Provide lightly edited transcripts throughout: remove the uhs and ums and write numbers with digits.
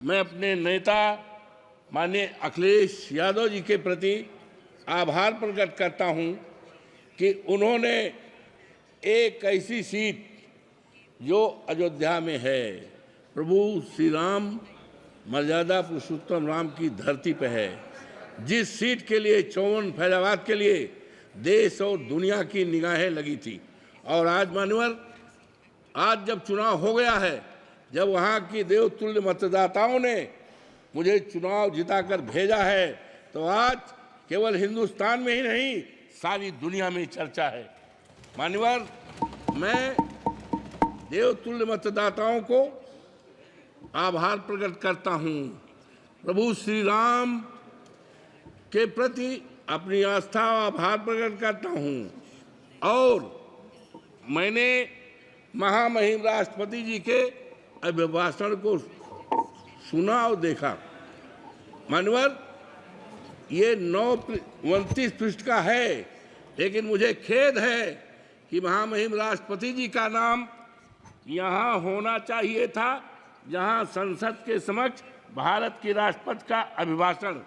मैं अपने नेता माननीय अखिलेश यादव जी के प्रति आभार प्रकट करता हूं कि उन्होंने एक ऐसी सीट जो अयोध्या में है, प्रभु श्री राम मर्यादा पुरुषोत्तम राम की धरती पे है, जिस सीट के लिए 54 फैजाबाद के लिए देश और दुनिया की निगाहें लगी थी। और आज मान्यवर, आज जब चुनाव हो गया है, जब वहाँ की देवतुल्य मतदाताओं ने मुझे चुनाव जिताकर भेजा है, तो आज केवल हिंदुस्तान में ही नहीं, सारी दुनिया में चर्चा है। मान्यवर, मैं देवतुल्य मतदाताओं को आभार प्रकट करता हूँ। प्रभु श्री राम के प्रति अपनी आस्था और आभार प्रकट करता हूँ। और मैंने महामहिम राष्ट्रपति जी के अभिभाषण को सुना और देखा। मान्यवर, ये 29 पृष्ठ का है, लेकिन मुझे खेद है कि महामहिम राष्ट्रपति जी का नाम यहाँ होना चाहिए था, जहाँ संसद के समक्ष भारत के राष्ट्रपति का अभिभाषण।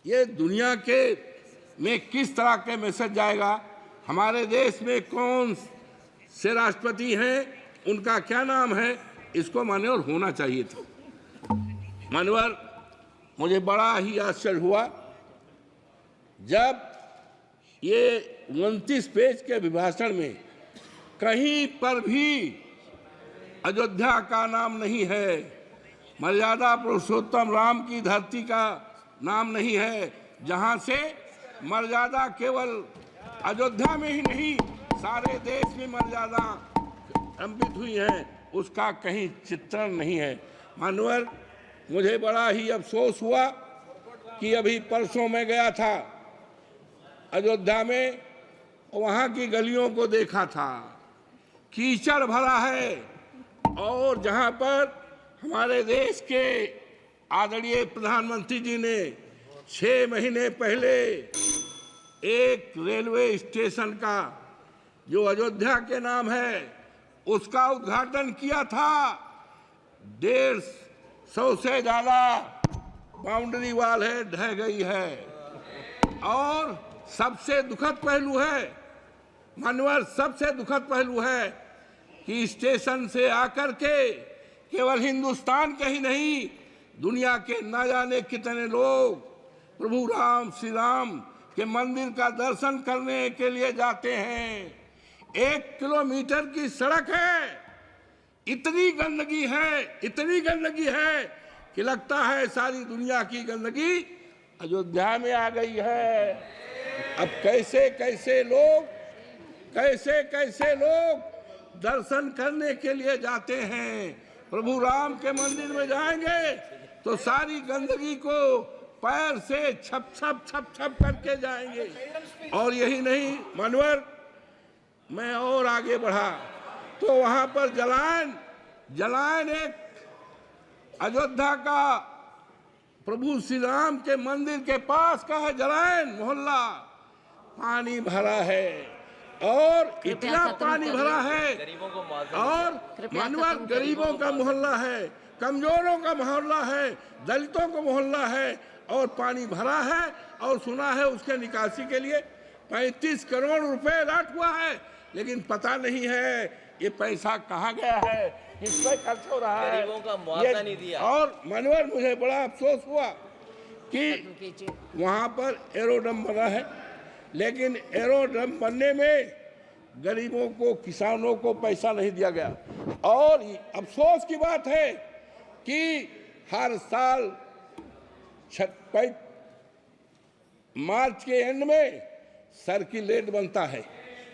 ये दुनिया के में किस तरह के मैसेज जाएगा? हमारे देश में कौन से राष्ट्रपति हैं, उनका क्या नाम है, इसको मान्यवर होना चाहिए था। मान्यवर, मुझे बड़ा ही आश्चर्य हुआ जब ये 29 पेज के अभिभाषण में कहीं पर भी अयोध्या का नाम नहीं है, मर्यादा पुरुषोत्तम राम की धरती का नाम नहीं है, जहां से मर्यादा केवल अयोध्या में ही नहीं, सारे देश में मर्यादा अंकित हुई है, उसका कहीं चित्रण नहीं है। मान्यवर, मुझे बड़ा ही अफसोस हुआ कि अभी परसों मैं गया था अयोध्या में, वहाँ की गलियों को देखा था, कीचड़ भरा है। और जहाँ पर हमारे देश के आदरणीय प्रधानमंत्री जी ने 6 महीने पहले एक रेलवे स्टेशन का जो अयोध्या के नाम है, उसका उद्घाटन किया था। 150 से ज़्यादा बाउंड्री वाल है, ढह गई है। और सबसे दुखद पहलू है मान्यवर, सबसे दुखद पहलू है कि स्टेशन से आकर के केवल हिंदुस्तान के ही नहीं, दुनिया के न जाने कितने लोग प्रभु राम श्री राम के मंदिर का दर्शन करने के लिए जाते हैं। 1 किलोमीटर की सड़क है, इतनी गंदगी है, इतनी गंदगी है कि लगता है सारी दुनिया की गंदगी अयोध्या में आ गई है। अब कैसे कैसे लोग दर्शन करने के लिए जाते हैं, प्रभु राम के मंदिर में जाएंगे तो सारी गंदगी को पैर से छप करके जाएंगे। और यही नहीं मान्यवर, मैं और आगे बढ़ा तो वहां पर जलायन एक अयोध्या का प्रभु श्री राम के मंदिर के पास का है, जलायन मोहल्ला, पानी भरा है। और इतना पानी भरा है, और मानवर गरीबों का मोहल्ला है, कमजोरों का मोहल्ला है, दलितों का मोहल्ला है, और पानी भरा है। और सुना है उसके निकासी के लिए 35 करोड़ रुपए अलॉट हुआ है, लेकिन पता नहीं है ये पैसा कहाँ गया है, किस पे खर्च हो रहा है, गरीबों का मुआवजा नहीं दिया। और मानवर, मुझे बड़ा अफसोस हुआ कि वहाँ पर एरोड्रम बना है, लेकिन एरोड्रम बनने में गरीबों को, किसानों को पैसा नहीं दिया गया। और अफसोस की बात है कि हर साल मार्च के एंड में सर्किलेट बनता है।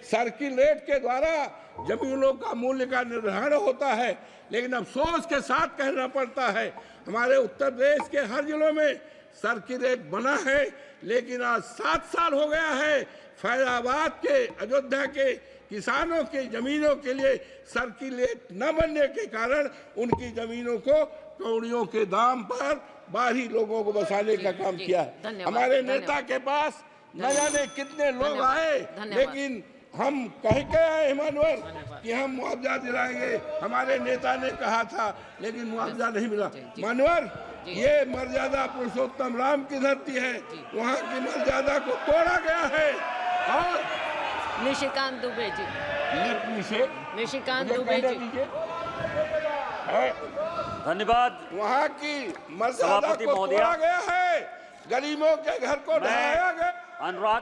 सर्किलेट के द्वारा जमीनों का मूल्य का निर्धारण होता है, लेकिन अफसोस के साथ कहना पड़ता है हमारे उत्तर प्रदेश के हर जिलों में सर्किलेट बना है, लेकिन आज 7 साल हो गया है फैजाबाद के, अयोध्या के किसानों के जमीनों के लिए सर्किलेट न बनने के कारण उनकी जमीनों को कौड़ियों के दाम पर बाहरी लोगों को बसाने का काम किया है। हमारे नेता के पास न जाने कितने लोग आए, लेकिन हम कह के आए इमानुअल कि हम मुआवजा दिलाएंगे, हमारे नेता ने कहा था, लेकिन मुआवजा नहीं मिला। मानवर, ये मर्यादा पुरुषोत्तम राम की धरती है, वहाँ की मर्यादा को तोड़ा गया है। और निशिकांत दुबे जी, निशिकांत दुबे जी, धन्यवाद। वहाँ की मर्यादा को तोड़ा गया है, गरीबों के घर को ढहाया गया। अनुराग